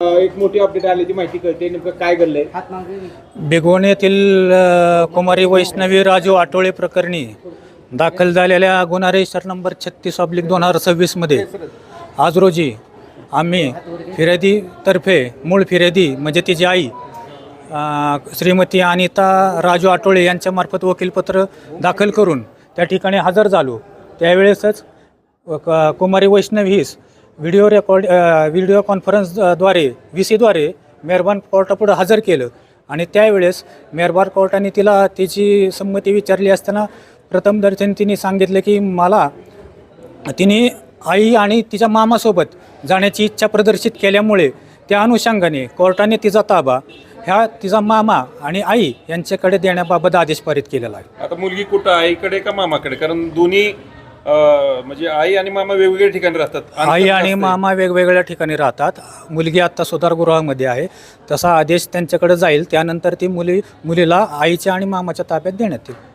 एक मोठी अपडेट आल्याची माहिती कळते, नेमकं काय घडलंय? भिगवण येथील कुमारी वैष्णवी राजू आटोळे प्रकरणी दाखल झालेल्या गुन्हा रजिस्टर नंबर 36/2026 मध्ये आज रोजी आम्ही फिर्यादीतर्फे मूळ फिर्यादी म्हणजे तिची आई श्रीमती अनिता राजू आटोळे यांच्यामार्फत वकीलपत्र दाखल करून त्या ठिकाणी हजर झालो। त्यावेळेसच कुमारी वैष्णवी व्हिडिओ कॉन्फरन्सद्वारे VC मेहरबान कोर्टापुढे हजर केलं आणि त्यावेळेस मेहरबान कोर्टाने तिला तिची संमती विचारली असताना प्रथमदर्शनी तिने सांगितलं की तिने आई आणि तिच्या मामासोबत जाण्याची इच्छा प्रदर्शित केल्यामुळे त्या अनुषंगाने कोर्टाने तिचा ताबा तिचा मामा आणि आई यांच्याकडे देण्याबाबत आदेश पारित केलेला आहे। आता मुलगी कुठं, आईकडे का मामाकडे? कारण दोन्ही म्हणजे आई आणि मामा वेगवेगळ्या ठिकाणी राहतात। आई आणि मामा वेगवेगळ्या ठिकाणी राहतात। मुलगी आत्ता सुधारगृहामध्ये आहे, तसा आदेश त्यांच्याकडे जाईल, त्यानंतर ती मुलीला आईच्या आणि मामाच्या ताब्यात देण्यात येईल।